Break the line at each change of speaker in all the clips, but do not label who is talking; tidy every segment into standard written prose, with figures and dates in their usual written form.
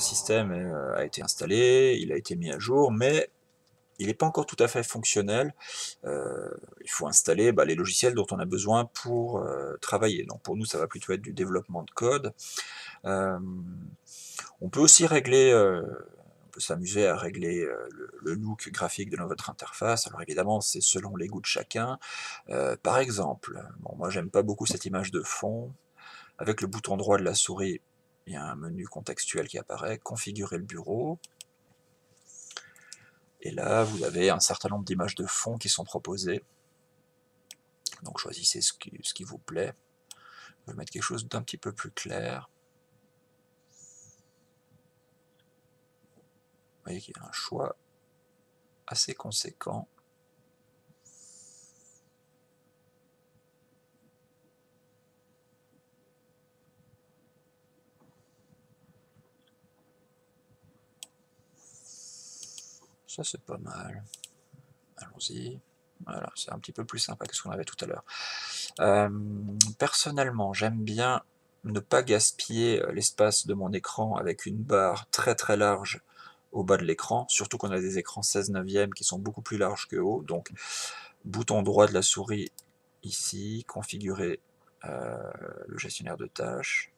votre système a été installé, il a été mis à jour, mais il n'est pas encore tout à fait fonctionnel. Il faut installer les logiciels dont on a besoin pour travailler. Donc pour nous, ça va plutôt être du développement de code. On peut aussi régler, on peut s'amuser à régler le look graphique de votre interface. Alors évidemment, c'est selon les goûts de chacun. Par exemple, bon, moi j'aime pas beaucoup cette image de fond. Avec le bouton droit de la souris, il y a un menu contextuel qui apparaît, configurer le bureau. Et là, vous avez un certain nombre d'images de fond qui sont proposées. Donc choisissez ce qui vous plaît. Je vais mettre quelque chose d'un petit peu plus clair. Vous voyez qu'il y a un choix assez conséquent. Ça c'est pas mal. Allons-y. Voilà, c'est un petit peu plus sympa que ce qu'on avait tout à l'heure. Personnellement, j'aime bien ne pas gaspiller l'espace de mon écran avec une barre très très large au bas de l'écran, surtout qu'on a des écrans 16/9 qui sont beaucoup plus larges que haut. Donc, bouton droit de la souris ici, configurer le gestionnaire de tâches,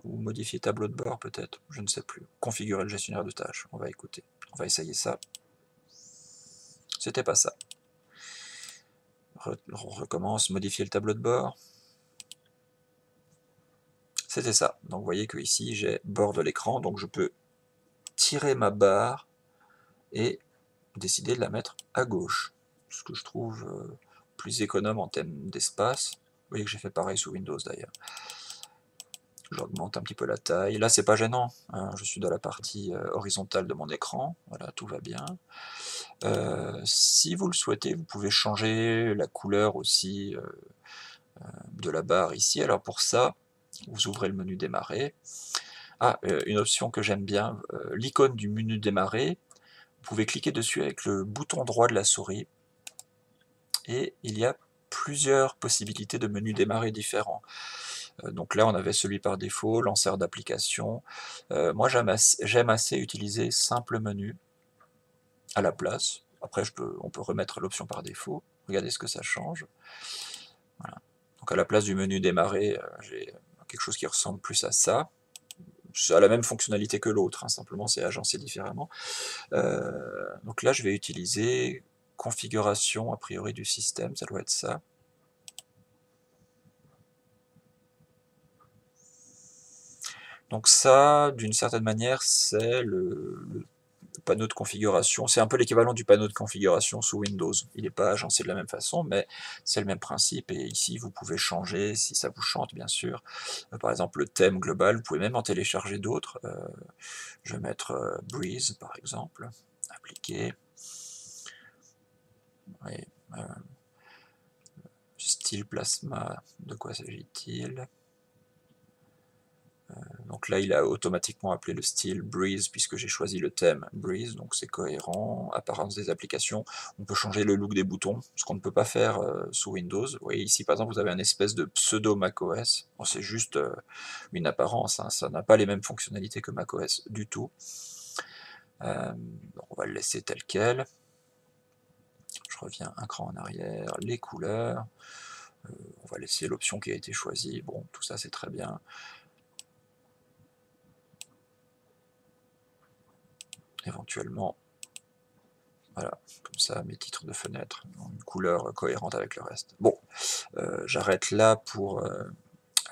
ou modifier tableau de bord peut-être, je ne sais plus. Configurer le gestionnaire de tâches, on va écouter, on va essayer ça. C'était pas ça. On recommence, modifier le tableau de bord. C'était ça. Donc vous voyez que ici j'ai bord de l'écran, donc je peux tirer ma barre et décider de la mettre à gauche, ce que je trouve plus économe en termes d'espace. Vous voyez que j'ai fait pareil sous Windows d'ailleurs. J'augmente un petit peu la taille. Là, c'est pas gênant, hein. Je suis dans la partie horizontale de mon écran. Voilà, tout va bien. Si vous le souhaitez, vous pouvez changer la couleur aussi de la barre ici. Alors pour ça, vous ouvrez le menu démarrer. Ah, une option que j'aime bien, l'icône du menu démarrer. Vous pouvez cliquer dessus avec le bouton droit de la souris. Et il y a plusieurs possibilités de menus démarrer différents. Donc là, on avait celui par défaut, lanceur d'application. Moi, j'aime assez utiliser simple menu à la place. Après, on peut remettre l'option par défaut. Regardez ce que ça change. Voilà. Donc à la place du menu démarrer, j'ai quelque chose qui ressemble plus à ça. Ça a la même fonctionnalité que l'autre, hein, simplement c'est agencé différemment. Donc là, je vais utiliser configuration a priori du système, ça doit être ça. Donc ça, d'une certaine manière, c'est le panneau de configuration. C'est un peu l'équivalent du panneau de configuration sous Windows. Il n'est pas agencé de la même façon, mais c'est le même principe. Et ici, vous pouvez changer, si ça vous chante, bien sûr. Par exemple, le thème global, vous pouvez même en télécharger d'autres. Je vais mettre Breeze, par exemple. Appliquer. Oui, style plasma, de quoi s'agit-il? Donc là, il a automatiquement appelé le style Breeze, puisque j'ai choisi le thème Breeze, donc c'est cohérent. Apparence des applications, on peut changer le look des boutons, ce qu'on ne peut pas faire sous Windows. Vous voyez ici, par exemple, vous avez un espèce de pseudo macOS. Bon, c'est juste une apparence, hein, ça n'a pas les mêmes fonctionnalités que macOS du tout. Donc on va le laisser tel quel. Je reviens un cran en arrière, les couleurs. On va laisser l'option qui a été choisie. Bon, tout ça c'est très bien. Éventuellement, voilà, comme ça, mes titres de fenêtre ont une couleur cohérente avec le reste. Bon, j'arrête là pour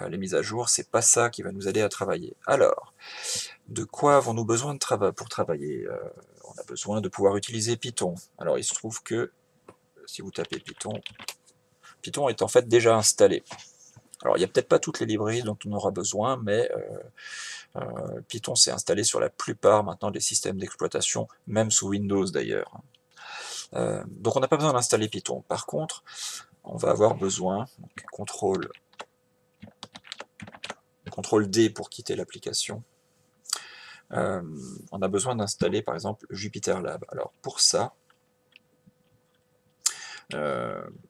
les mises à jour, c'est pas ça qui va nous aider à travailler. Alors, de quoi avons-nous besoin pour travailler? On a besoin de pouvoir utiliser Python. Alors, il se trouve que, si vous tapez Python, Python est en fait déjà installé. Alors, il n'y a peut-être pas toutes les librairies dont on aura besoin, mais Python s'est installé sur la plupart maintenant des systèmes d'exploitation, même sous Windows d'ailleurs. Donc on n'a pas besoin d'installer Python. Par contre, on va avoir besoin, donc, CTRL D pour quitter l'application. On a besoin d'installer par exemple JupyterLab. Alors pour ça,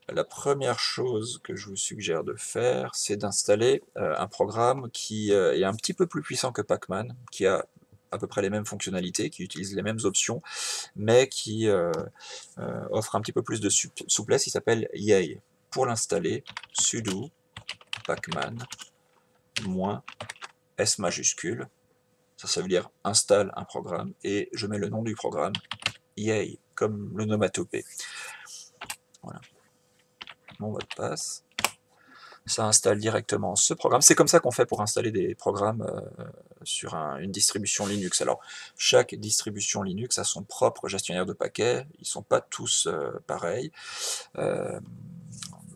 la première chose que je vous suggère de faire, c'est d'installer un programme qui est un petit peu plus puissant que Pacman, qui a à peu près les mêmes fonctionnalités, qui utilisent les mêmes options, mais qui offre un petit peu plus de souplesse. Il s'appelle Yay. Pour l'installer, sudo pacman -s majuscule, ça veut dire installe un programme, et je mets le nom du programme, Yay, comme l'onomatopée. Voilà. Mon mot de passe. Ça installe directement ce programme. C'est comme ça qu'on fait pour installer des programmes sur une distribution Linux. Alors, chaque distribution Linux a son propre gestionnaire de paquets, ils ne sont pas tous pareils.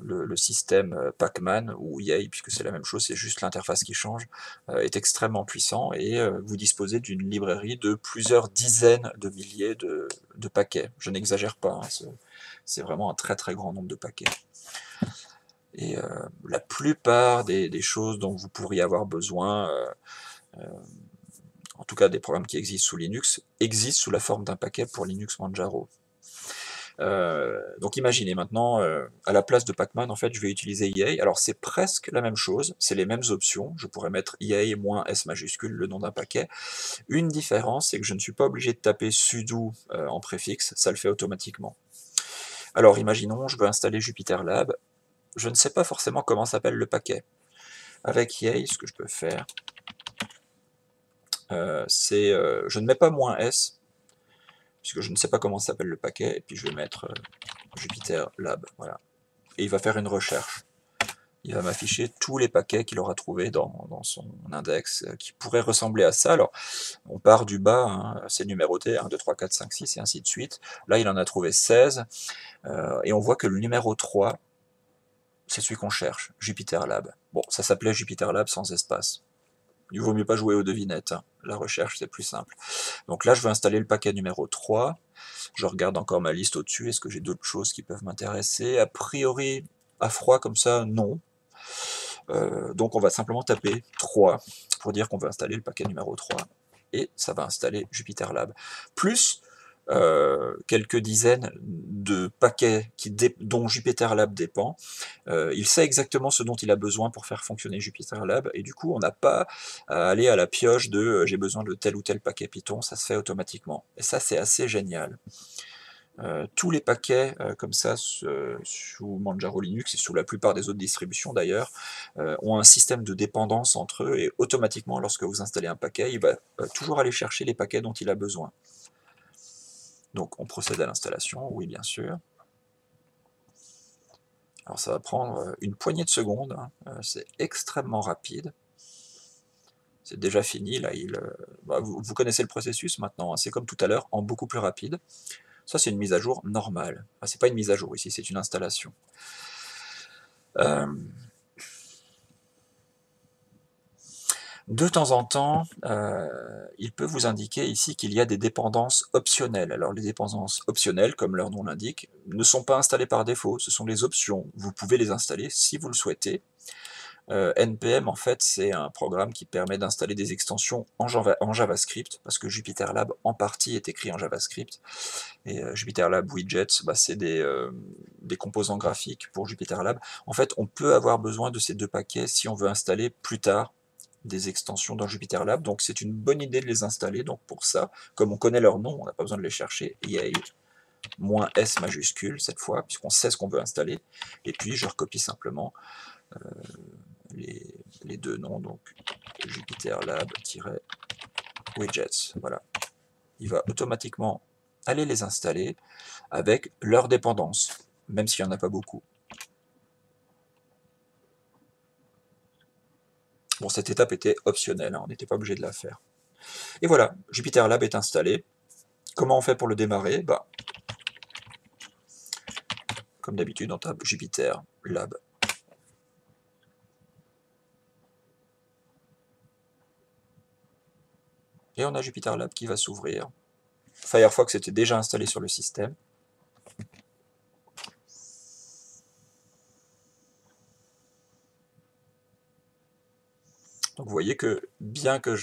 Le système Pacman, ou Yay, puisque c'est la même chose, c'est juste l'interface qui change, est extrêmement puissant, et vous disposez d'une librairie de plusieurs dizaines de milliers de paquets. Je n'exagère pas, hein, c'est vraiment un très très grand nombre de paquets. Et la plupart des choses dont vous pourriez avoir besoin, en tout cas des programmes qui existent sous Linux, existent sous la forme d'un paquet pour Linux Manjaro. Donc imaginez maintenant, à la place de Pacman, en fait, je vais utiliser Yay. Alors c'est presque la même chose, c'est les mêmes options. Je pourrais mettre Yay -s majuscule, le nom d'un paquet. Une différence, c'est que je ne suis pas obligé de taper sudo en préfixe, ça le fait automatiquement. Alors imaginons, je veux installer JupyterLab. Je ne sais pas forcément comment s'appelle le paquet. Avec Yay, ce que je peux faire, c'est, je ne mets pas -s, puisque je ne sais pas comment s'appelle le paquet, et puis je vais mettre JupyterLab, voilà. Et il va faire une recherche. Il va m'afficher tous les paquets qu'il aura trouvés dans son index, qui pourraient ressembler à ça. Alors, on part du bas, hein, c'est numéroté, 1, 2, 3, 4, 5, 6, et ainsi de suite. Là, il en a trouvé 16, et on voit que le numéro 3, c'est celui qu'on cherche, JupyterLab. Bon, ça s'appelait JupyterLab sans espace. Il vaut mieux pas jouer aux devinettes, hein. La recherche, c'est plus simple. Donc là, je vais installer le paquet numéro 3. Je regarde encore ma liste au-dessus. Est-ce que j'ai d'autres choses qui peuvent m'intéresser? A priori, à froid comme ça, non. Donc on va simplement taper 3 pour dire qu'on veut installer le paquet numéro 3. Et ça va installer JupyterLab. Plus quelques dizaines de paquets dont JupyterLab dépend. Il sait exactement ce dont il a besoin pour faire fonctionner JupyterLab, et du coup on n'a pas à aller à la pioche de j'ai besoin de tel ou tel paquet Python, ça se fait automatiquement. Et ça, c'est assez génial. Tous les paquets comme ça sous Manjaro Linux, et sous la plupart des autres distributions d'ailleurs, ont un système de dépendance entre eux, et automatiquement, lorsque vous installez un paquet, il va toujours aller chercher les paquets dont il a besoin. Donc on procède à l'installation, oui bien sûr. Alors ça va prendre une poignée de secondes, hein. C'est extrêmement rapide. C'est déjà fini, là, vous connaissez le processus maintenant, hein. C'est comme tout à l'heure, en beaucoup plus rapide. Ça, c'est une mise à jour normale. Ah, c'est pas une mise à jour ici, c'est une installation. De temps en temps, il peut vous indiquer ici qu'il y a des dépendances optionnelles. Alors les dépendances optionnelles, comme leur nom l'indique, ne sont pas installées par défaut, ce sont des options. Vous pouvez les installer si vous le souhaitez. NPM, en fait, c'est un programme qui permet d'installer des extensions en JavaScript, parce que JupyterLab, en partie, est écrit en JavaScript. Et JupyterLab Widgets, c'est des composants graphiques pour JupyterLab. En fait, on peut avoir besoin de ces deux paquets si on veut installer plus tard des extensions dans JupyterLab, donc c'est une bonne idée de les installer. Donc pour ça, comme on connaît leur nom, on n'a pas besoin de les chercher. Yay, -s majuscule cette fois, puisqu'on sait ce qu'on veut installer. Et puis je recopie simplement les deux noms, donc JupyterLab-widgets. Voilà. Il va automatiquement aller les installer avec leur dépendance, même s'il n'y en a pas beaucoup. Bon, cette étape était optionnelle, hein, on n'était pas obligé de la faire. Et voilà, JupyterLab est installé. Comment on fait pour le démarrer? Comme d'habitude, on tape JupyterLab. Et on a JupyterLab qui va s'ouvrir. Firefox était déjà installé sur le système. Donc vous voyez que bien qu'on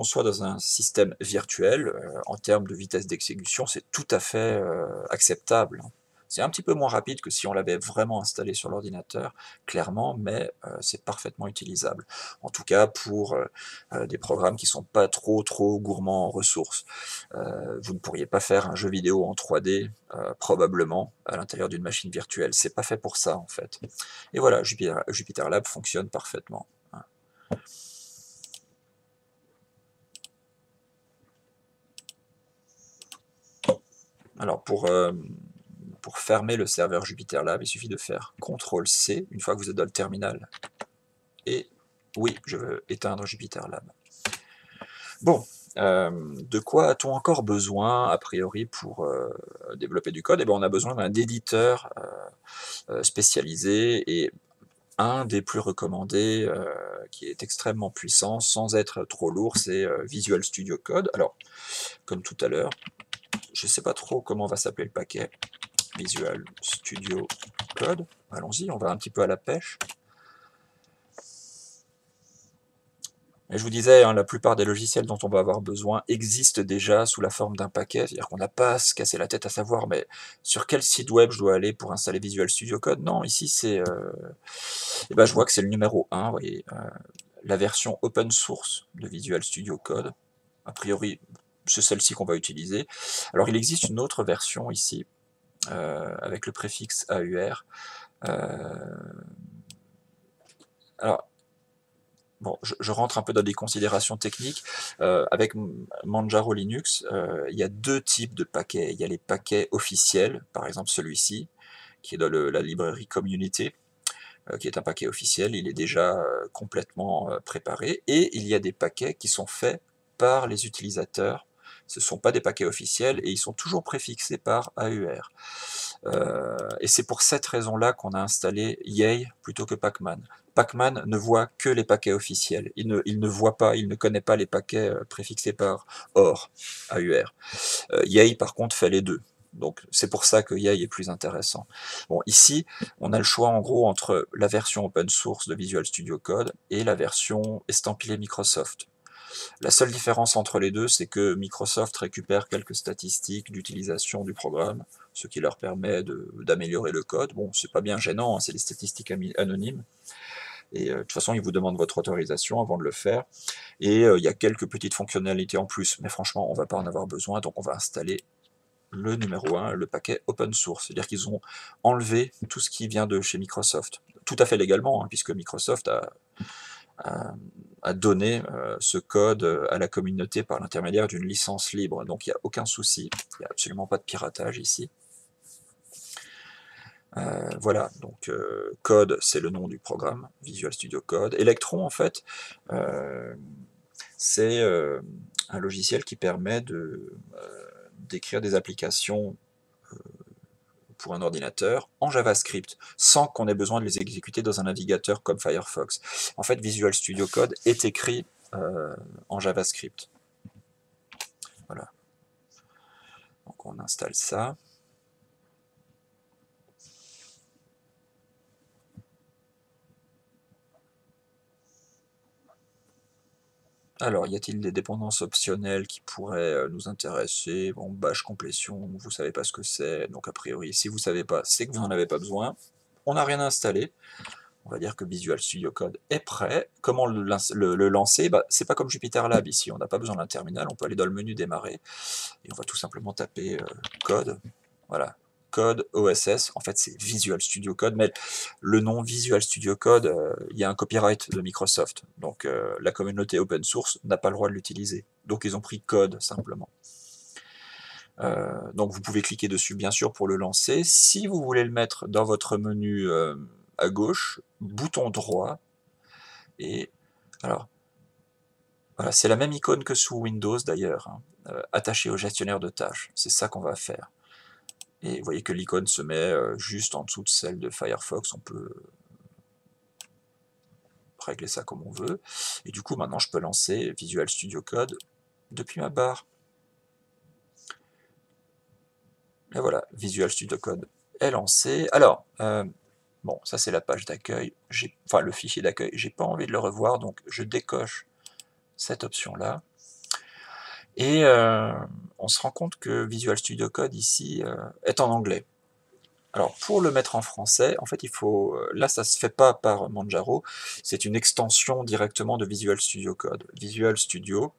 soit dans un système virtuel, en termes de vitesse d'exécution, c'est tout à fait acceptable. C'est un petit peu moins rapide que si on l'avait vraiment installé sur l'ordinateur, clairement, mais c'est parfaitement utilisable. En tout cas pour des programmes qui sont pas trop gourmands en ressources. Vous ne pourriez pas faire un jeu vidéo en 3D, probablement, à l'intérieur d'une machine virtuelle. C'est pas fait pour ça, en fait. Et voilà, Jupyter Lab fonctionne parfaitement. Alors, pour fermer le serveur Jupyter Lab, il suffit de faire CTRL-C, une fois que vous êtes dans le terminal. Et oui, je veux éteindre Jupyter Lab. Bon, de quoi a-t-on encore besoin, a priori, pour développer du code? Eh bien, on a besoin d'un éditeur spécialisé, et un des plus recommandés, qui est extrêmement puissant, sans être trop lourd, c'est Visual Studio Code. Alors, comme tout à l'heure, je ne sais pas trop comment va s'appeler le paquet, Visual Studio Code. Allons-y, on va un petit peu à la pêche. Et je vous disais, hein, la plupart des logiciels dont on va avoir besoin existent déjà sous la forme d'un paquet, c'est-à-dire qu'on n'a pas à se casser la tête à savoir, mais sur quel site web je dois aller pour installer Visual Studio Code? Non, ici c'est... eh ben, je vois que c'est le numéro 1, vous voyez, la version open source de Visual Studio Code. A priori, c'est celle-ci qu'on va utiliser. Alors il existe une autre version ici, avec le préfixe AUR. Alors, bon, je rentre un peu dans des considérations techniques. Avec Manjaro Linux, il y a deux types de paquets. Il y a les paquets officiels, par exemple celui-ci, qui est dans la librairie Community, qui est un paquet officiel, il est déjà complètement préparé, et il y a des paquets qui sont faits par les utilisateurs. Ce ne sont pas des paquets officiels, et ils sont toujours préfixés par AUR. Et c'est pour cette raison-là qu'on a installé Yay plutôt que Pacman. Pacman ne voit que les paquets officiels, il ne voit pas, il ne connaît pas les paquets préfixés par OR, AUR. Yay par contre fait les deux. Donc c'est pour ça que Yay est plus intéressant. Bon, ici, on a le choix en gros entre la version open source de Visual Studio Code et la version estampillée Microsoft. La seule différence entre les deux, c'est que Microsoft récupère quelques statistiques d'utilisation du programme, ce qui leur permet d'améliorer le code. Bon, c'est pas bien gênant, hein, c'est des statistiques anonymes. Et de toute façon, ils vous demandent votre autorisation avant de le faire. Et il y a quelques petites fonctionnalités en plus, mais franchement, on ne va pas en avoir besoin, donc on va installer le numéro 1, le paquet open source. C'est-à-dire qu'ils ont enlevé tout ce qui vient de chez Microsoft. Tout à fait légalement, hein, puisque Microsoft a donné ce code à la communauté par l'intermédiaire d'une licence libre. Donc il n'y a aucun souci, il n'y a absolument pas de piratage ici. Voilà, donc Code, c'est le nom du programme, Visual Studio Code. Electron, en fait, c'est un logiciel qui permet d'écrire des applications pour un ordinateur en JavaScript, sans qu'on ait besoin de les exécuter dans un navigateur comme Firefox. En fait, Visual Studio Code est écrit en JavaScript. Voilà. Donc on installe ça. Alors, y a-t-il des dépendances optionnelles qui pourraient nous intéresser? Bon, Bash complétion, vous ne savez pas ce que c'est, donc a priori, si vous ne savez pas, c'est que vous n'en avez pas besoin. On n'a rien installé. On va dire que Visual Studio Code est prêt. Comment le lancer? Bah, c'est pas comme Jupyter Lab ici, on n'a pas besoin d'un terminal, on peut aller dans le menu démarrer, et on va tout simplement taper code, voilà, code OSS, en fait c'est Visual Studio Code, mais le nom Visual Studio Code, il y a un copyright de Microsoft, donc la communauté open source n'a pas le droit de l'utiliser, donc ils ont pris code simplement. Donc vous pouvez cliquer dessus bien sûr pour le lancer. Si vous voulez le mettre dans votre menu à gauche, bouton droit, et alors voilà, c'est la même icône que sous Windows d'ailleurs, hein, attaché au gestionnaire de tâches, c'est ça qu'on va faire. Et vous voyez que l'icône se met juste en dessous de celle de Firefox, on peut régler ça comme on veut. Et du coup, maintenant, je peux lancer Visual Studio Code depuis ma barre. Et voilà, Visual Studio Code est lancé. Alors, bon, ça c'est la page d'accueil, enfin le fichier d'accueil, j'ai pas envie de le revoir, donc je décoche cette option-là. Et on se rend compte que Visual Studio Code ici est en anglais. Alors pour le mettre en français, en fait il faut, là ça se fait pas par Manjaro, c'est une extension directement de Visual Studio Code. Visual Studio,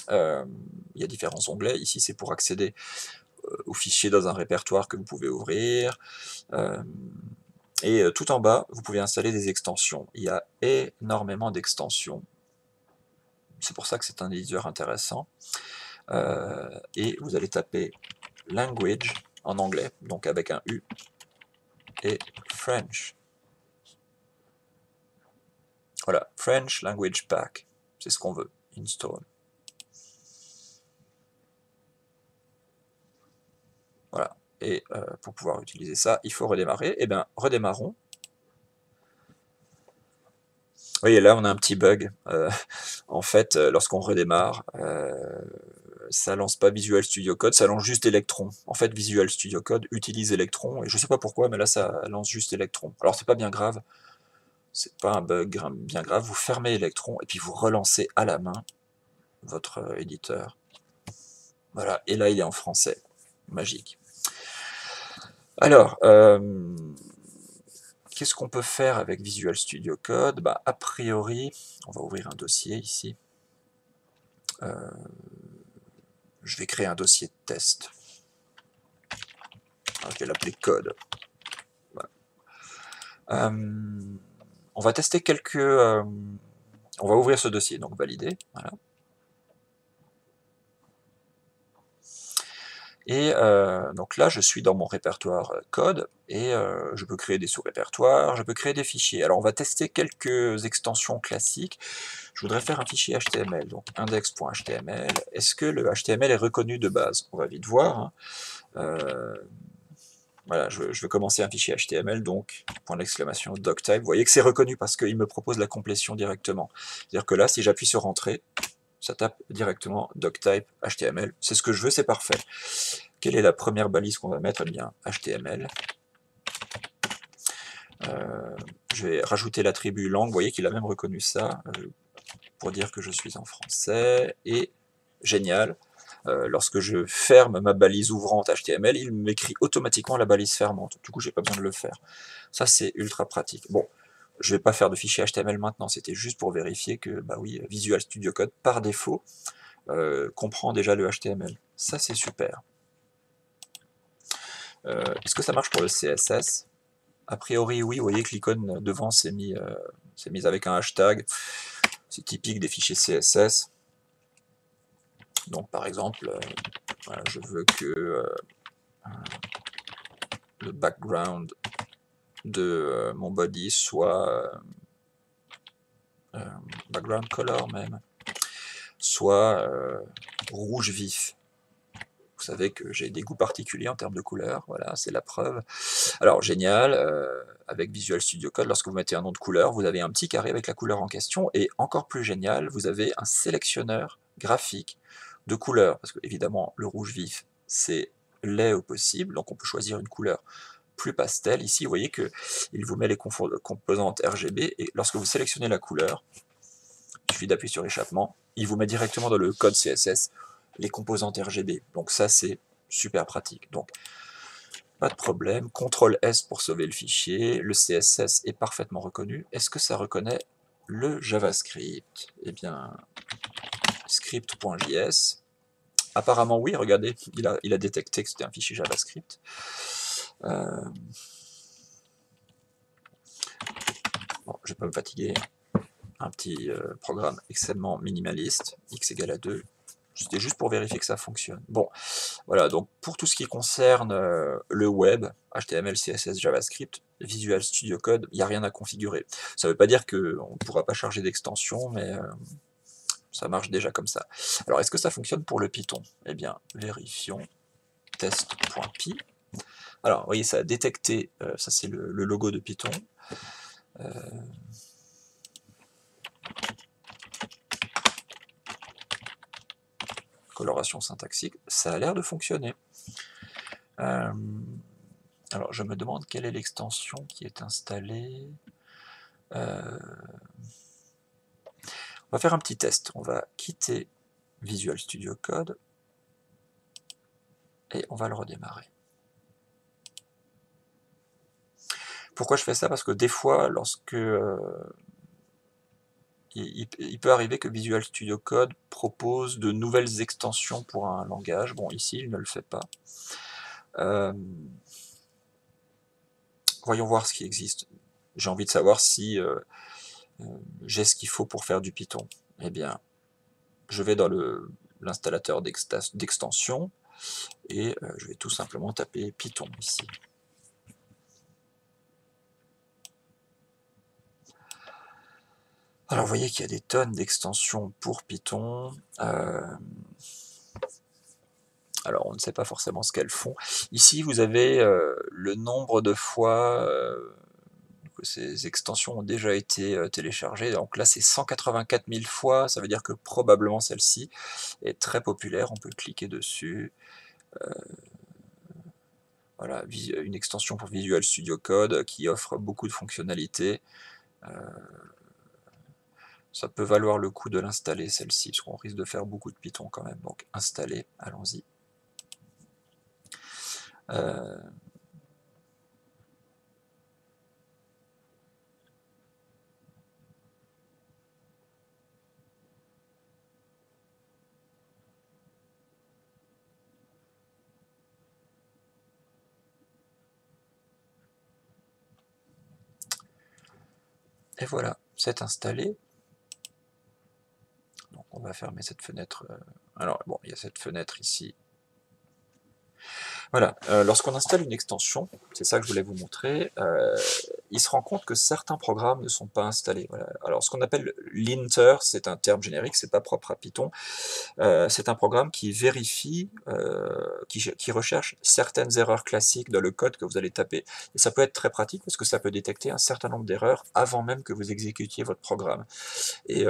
il y a différents onglets, ici c'est pour accéder aux fichiers dans un répertoire que vous pouvez ouvrir, et tout en bas vous pouvez installer des extensions. Il y a énormément d'extensions, c'est pour ça que c'est un éditeur intéressant, et vous allez taper language en anglais, donc avec un U, et French. Voilà, French Language Pack, c'est ce qu'on veut, install. Voilà, et pour pouvoir utiliser ça, il faut redémarrer. Eh bien, redémarrons. Vous voyez, là, on a un petit bug. En fait, lorsqu'on redémarre, ça lance pas Visual Studio Code, ça lance juste Electron. En fait, Visual Studio Code utilise Electron, et je sais pas pourquoi, mais là, ça lance juste Electron. Alors, c'est pas bien grave, c'est pas un bug bien grave. Vous fermez Electron, et puis vous relancez à la main votre éditeur. Voilà, et là, il est en français. Magique. Alors, qu'est-ce qu'on peut faire avec Visual Studio Code? Bah, a priori, on va ouvrir un dossier ici. Je vais créer un dossier de test. Alors, je vais l'appeler code. Voilà. On va tester quelques... on va ouvrir ce dossier, donc valider. Voilà. Et donc là, je suis dans mon répertoire code, et je peux créer des sous-répertoires, je peux créer des fichiers. Alors on va tester quelques extensions classiques. Je voudrais faire un fichier HTML, donc index.html. Est-ce que le HTML est reconnu de base? On va vite voir. Hein. Voilà, je veux commencer un fichier HTML, donc point d'exclamation doctype. Vous voyez que c'est reconnu parce qu'il me propose la complétion directement. C'est-à-dire que là, si j'appuie sur Entrée, ça tape directement doctype HTML. C'est ce que je veux, c'est parfait. Quelle est la première balise qu'on va mettre? Eh bien, HTML. Je vais rajouter l'attribut langue. Vous voyez qu'il a même reconnu ça pour dire que je suis en français. Et génial, lorsque je ferme ma balise ouvrante HTML, il m'écrit automatiquement la balise fermante. Du coup, j'ai pas besoin de le faire. Ça, c'est ultra pratique. Bon, je vais pas faire de fichier HTML maintenant. C'était juste pour vérifier que, bah oui, Visual Studio Code, par défaut, comprend déjà le HTML. Ça, c'est super. Est-ce que ça marche pour le CSS? A priori, oui. Vous voyez que l'icône devant s'est mise avec un hashtag. C'est typique des fichiers CSS. Donc, par exemple, voilà, je veux que le background de mon body soit background color même, soit rouge vif. Vous savez que j'ai des goûts particuliers en termes de couleurs, voilà, c'est la preuve. Alors, génial, avec Visual Studio Code, lorsque vous mettez un nom de couleur, vous avez un petit carré avec la couleur en question, et encore plus génial, vous avez un sélectionneur graphique de couleurs, parce que évidemment, le rouge vif, c'est laid au possible, donc on peut choisir une couleur plus pastel. Ici, vous voyez qu'il vous met les composantes RGB, et lorsque vous sélectionnez la couleur, il suffit d'appuyer sur échappement, il vous met directement dans le code CSS les composantes RGB. Donc ça, c'est super pratique. Donc, pas de problème. CTRL S pour sauver le fichier. Le CSS est parfaitement reconnu. Est-ce que ça reconnaît le JavaScript? Eh bien, script.js. Apparemment, oui, regardez, il a détecté que c'était un fichier JavaScript. Bon, je ne vais pas me fatiguer. Un petit programme extrêmement minimaliste, x égale à 2. C'était juste pour vérifier que ça fonctionne. Bon, voilà, donc pour tout ce qui concerne le web, HTML, CSS, JavaScript, Visual Studio Code, il n'y a rien à configurer. Ça ne veut pas dire qu'on ne pourra pas charger d'extension, mais ça marche déjà comme ça. Alors, est-ce que ça fonctionne pour le Python? Eh bien, vérifions test.py. Alors, vous voyez, ça a détecté, ça c'est le logo de Python. Coloration syntaxique, ça a l'air de fonctionner. Alors, je me demande quelle est l'extension qui est installée. On va faire un petit test. On va quitter Visual Studio Code et on va le redémarrer. Pourquoi je fais ça? Parce que des fois, lorsque il peut arriver que Visual Studio Code propose de nouvelles extensions pour un langage. Bon, ici, il ne le fait pas. Voyons voir ce qui existe. J'ai envie de savoir si j'ai ce qu'il faut pour faire du Python. Eh bien, je vais dans l'installateur d'extension et je vais tout simplement taper Python ici. Alors, vous voyez qu'il y a des tonnes d'extensions pour Python. Alors, on ne sait pas forcément ce qu'elles font. Ici, vous avez le nombre de fois que ces extensions ont déjà été téléchargées. Donc là, c'est 184 000 fois. Ça veut dire que probablement celle-ci est très populaire. On peut cliquer dessus. Voilà, une extension pour Visual Studio Code qui offre beaucoup de fonctionnalités. Ça peut valoir le coup de l'installer, celle-ci, parce qu'on risque de faire beaucoup de Python quand même. Donc, installer, allons-y. Et voilà, c'est installé. Donc on va fermer cette fenêtre. Alors bon, il y a cette fenêtre ici. Voilà, lorsqu'on installe une extension, c'est ça que je voulais vous montrer, il se rend compte que certains programmes ne sont pas installés. Voilà. Alors ce qu'on appelle linter, c'est un terme générique, c'est pas propre à Python. C'est un programme qui vérifie, qui recherche certaines erreurs classiques dans le code que vous allez taper. Et ça peut être très pratique parce que ça peut détecter un certain nombre d'erreurs avant même que vous exécutiez votre programme. Et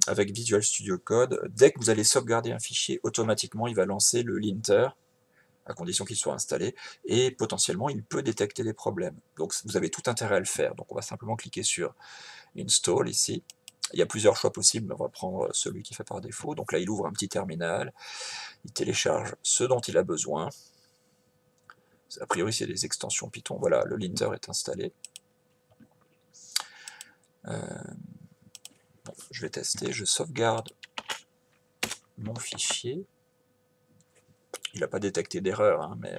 avec Visual Studio Code, dès que vous allez sauvegarder un fichier, automatiquement il va lancer le linter, à condition qu'il soit installé, et potentiellement il peut détecter les problèmes. Donc vous avez tout intérêt à le faire. Donc on va simplement cliquer sur Install ici. Il y a plusieurs choix possibles, mais on va prendre celui qui fait par défaut. Donc là il ouvre un petit terminal, il télécharge ce dont il a besoin. A priori c'est des extensions Python, voilà, le linter est installé. Bon, je vais tester, je sauvegarde mon fichier. Il n'a pas détecté d'erreur, hein, mais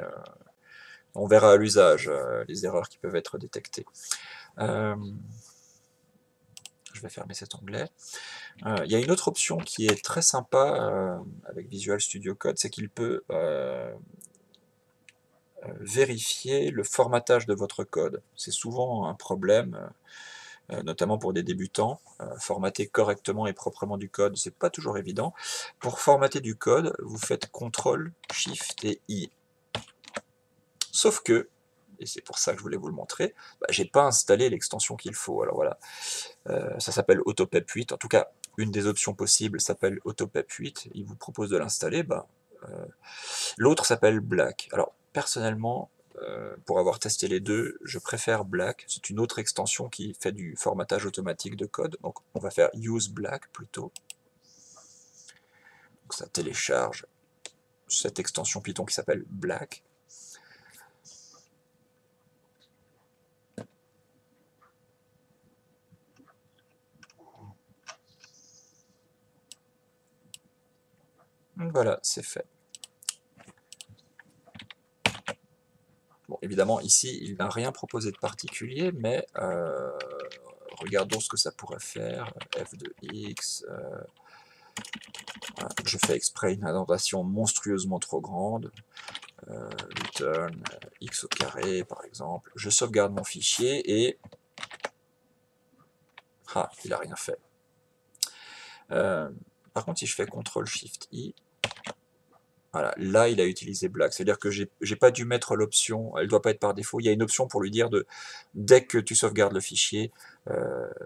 on verra à l'usage les erreurs qui peuvent être détectées. Je vais fermer cet onglet. Il y a une autre option qui est très sympa avec Visual Studio Code, c'est qu'il peut vérifier le formatage de votre code. C'est souvent un problème, notamment pour des débutants. Formater correctement et proprement du code, c'est pas toujours évident. Pour formater du code, vous faites CTRL, SHIFT et I. Sauf que, et c'est pour ça que je voulais vous le montrer, j'ai pas installé l'extension qu'il faut. Alors voilà, ça s'appelle AutoPEP 8. En tout cas, une des options possibles s'appelle AutoPEP 8. Il vous propose de l'installer. L'autre s'appelle Black. Alors personnellement, pour avoir testé les deux, je préfère Black. C'est une autre extension qui fait du formatage automatique de code. Donc on va faire Use Black plutôt. Donc ça télécharge cette extension Python qui s'appelle Black. Voilà, c'est fait. Bon, évidemment, ici, il n'a rien proposé de particulier, mais regardons ce que ça pourrait faire. F de x. Voilà, je fais exprès une indentation monstrueusement trop grande. Return x au carré, par exemple. Je sauvegarde mon fichier et... Ah, il n'a rien fait. Par contre, si je fais CTRL-SHIFT-I, voilà, là il a utilisé Black, c'est-à-dire que j'ai pas dû mettre l'option, elle doit pas être par défaut, il y a une option pour lui dire dès que tu sauvegardes le fichier,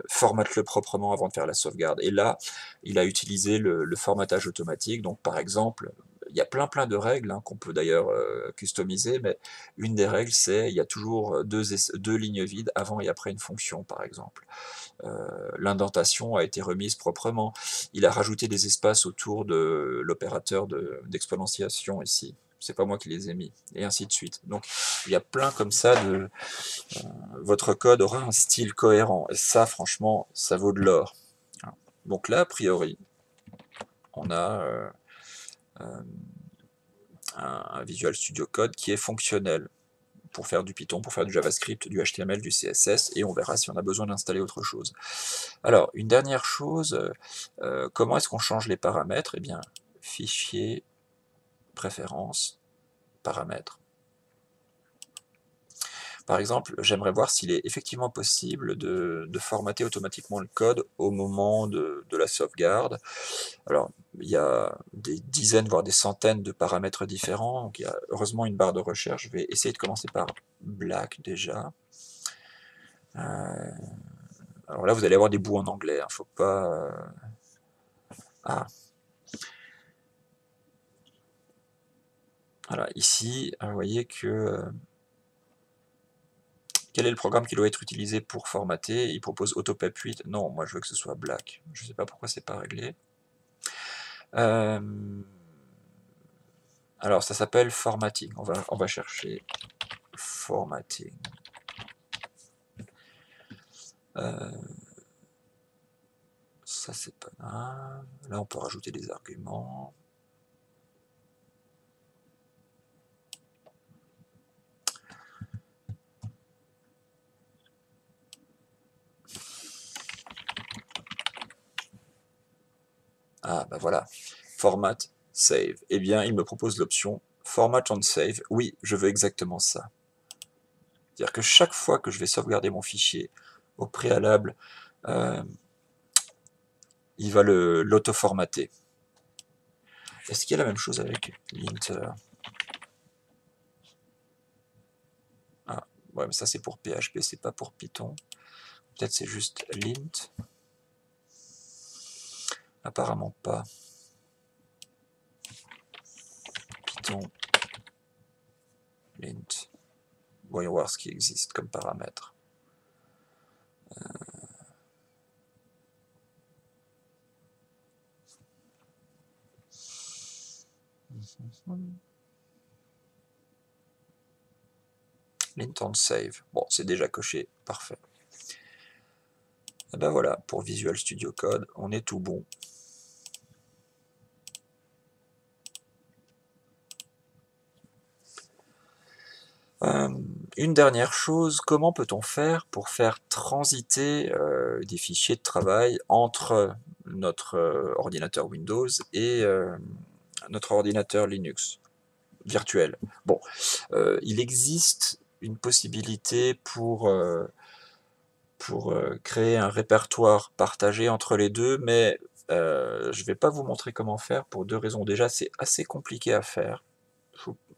formate-le proprement avant de faire la sauvegarde. Et là, il a utilisé le formatage automatique, donc par exemple, il y a plein de règles hein, qu'on peut d'ailleurs customiser, mais une des règles c'est il y a toujours deux lignes vides avant et après une fonction par exemple. L'indentation a été remise proprement. Il a rajouté des espaces autour de l'opérateur d'exponentiation ici. c'est pas moi qui les ai mis, et ainsi de suite. Donc il y a plein comme ça de... votre code aura un style cohérent, et ça franchement, ça vaut de l'or. Donc là, a priori, on a un Visual Studio Code qui est fonctionnel pour faire du Python, pour faire du JavaScript, du HTML, du CSS, et on verra si on a besoin d'installer autre chose. Alors, une dernière chose, comment est-ce qu'on change les paramètres? Eh bien, fichier, préférences, paramètres. Par exemple, j'aimerais voir s'il est effectivement possible de formater automatiquement le code au moment de la sauvegarde. Alors, il y a des dizaines, voire des centaines de paramètres différents, donc il y a heureusement une barre de recherche. Je vais essayer de commencer par black déjà. Alors là, vous allez avoir des bouts en anglais, hein, faut pas... Ah. Voilà, ici, vous voyez que... Quel est le programme qui doit être utilisé pour formater? Il propose AutoPep 8. Non, moi je veux que ce soit black. Je ne sais pas pourquoi c'est pas réglé. Alors ça s'appelle formatting. On va chercher formatting. Ça c'est pas grave. Là on peut rajouter des arguments. Ah bah voilà, format, save. Eh bien il me propose l'option format on save. Oui, je veux exactement ça. C'est-à-dire que chaque fois que je vais sauvegarder mon fichier au préalable, il va l'auto-formater. Est-ce qu'il y a la même chose avec linter? Ah, ouais, mais ça c'est pour PHP, c'est pas pour Python. Peut-être c'est juste lint. Apparemment pas. Python, lint. Voyons voir ce qui existe comme paramètre. Lint on save. Bon, c'est déjà coché, parfait. Et ben voilà, pour Visual Studio Code, on est tout bon. Une dernière chose, comment peut-on faire pour faire transiter des fichiers de travail entre notre ordinateur Windows et notre ordinateur Linux virtuel? Bon, il existe une possibilité pour créer un répertoire partagé entre les deux, mais je ne vais pas vous montrer comment faire pour deux raisons. Déjà, c'est assez compliqué à faire.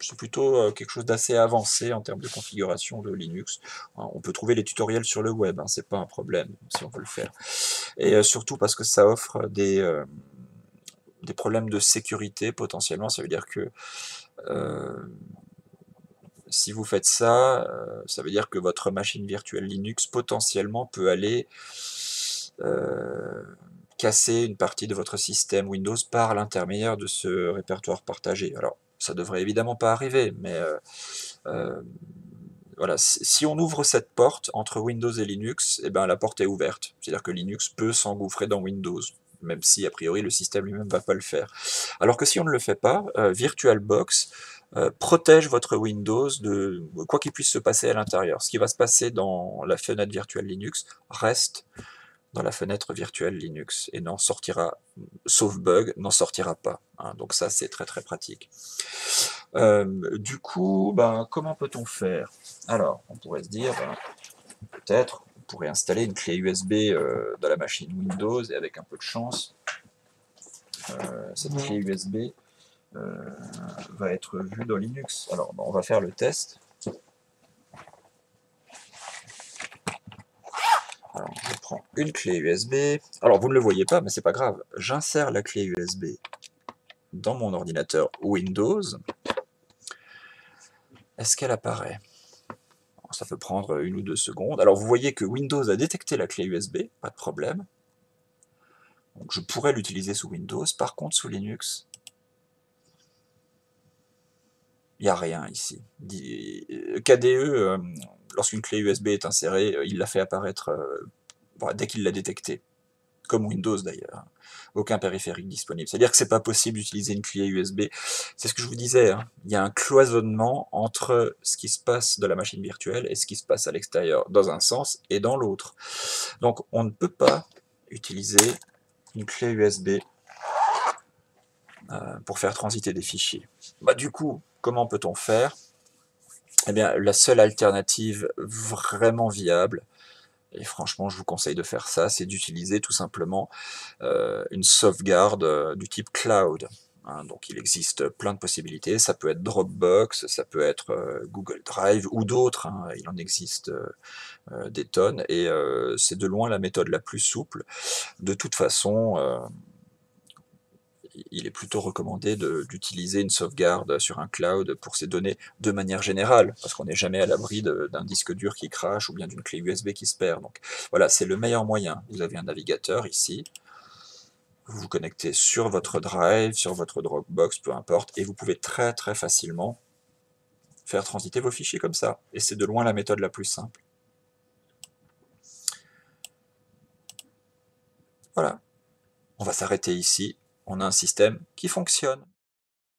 C'est plutôt quelque chose d'assez avancé en termes de configuration de Linux. On peut trouver les tutoriels sur le web, hein, c'est pas un problème si on veut le faire. Et surtout parce que ça offre des problèmes de sécurité potentiellement. Ça veut dire que si vous faites ça, ça veut dire que votre machine virtuelle Linux potentiellement peut aller casser une partie de votre système Windows par l'intermédiaire de ce répertoire partagé. Alors, ça devrait évidemment pas arriver, mais voilà, si on ouvre cette porte entre Windows et Linux, eh ben, la porte est ouverte. C'est-à-dire que Linux peut s'engouffrer dans Windows, même si a priori le système lui-même ne va pas le faire. Alors que si on ne le fait pas, VirtualBox protège votre Windows de quoi qu'il puisse se passer à l'intérieur. Ce qui va se passer dans la fenêtre virtuelle Linux reste dans la fenêtre virtuelle Linux et n'en sortira, sauf bug, n'en sortira pas. Hein, donc ça, c'est très très pratique. Du coup, ben, comment peut-on faire? Alors, on pourrait se dire, ben, peut-être, on pourrait installer une clé USB dans la machine Windows et avec un peu de chance, cette clé USB va être vue dans Linux. Alors, ben, on va faire le test. Alors, je prends une clé USB. Alors, vous ne le voyez pas, mais c'est pas grave. J'insère la clé USB dans mon ordinateur Windows. Est-ce qu'elle apparaît? Ça peut prendre 1 ou 2 secondes. Alors, vous voyez que Windows a détecté la clé USB, pas de problème. Donc, je pourrais l'utiliser sous Windows. Par contre, sous Linux, Il n'y a rien ici. KDE, lorsqu'une clé USB est insérée, il la fait apparaître dès qu'il l'a détectée, comme Windows d'ailleurs. Aucun périphérique disponible. C'est-à-dire que c'est pas possible d'utiliser une clé USB. C'est ce que je vous disais, hein. Il y a un cloisonnement entre ce qui se passe de la machine virtuelle et ce qui se passe à l'extérieur, dans un sens et dans l'autre. Donc on ne peut pas utiliser une clé USB pour faire transiter des fichiers. Du coup, comment peut-on faire? Eh bien, la seule alternative vraiment viable, et franchement je vous conseille de faire ça, c'est d'utiliser tout simplement une sauvegarde du type cloud. Hein, donc il existe plein de possibilités, ça peut être Dropbox, ça peut être Google Drive ou d'autres, hein, il en existe des tonnes, et c'est de loin la méthode la plus souple. De toute façon, il est plutôt recommandé d'utiliser une sauvegarde sur un cloud pour ces données de manière générale, parce qu'on n'est jamais à l'abri d'un disque dur qui crache ou bien d'une clé USB qui se perd. Donc voilà, c'est le meilleur moyen. Vous avez un navigateur ici, vous vous connectez sur votre Drive, sur votre Dropbox, peu importe, et vous pouvez très très facilement faire transiter vos fichiers comme ça. Et c'est de loin la méthode la plus simple. Voilà, on va s'arrêter ici. On a un système qui fonctionne.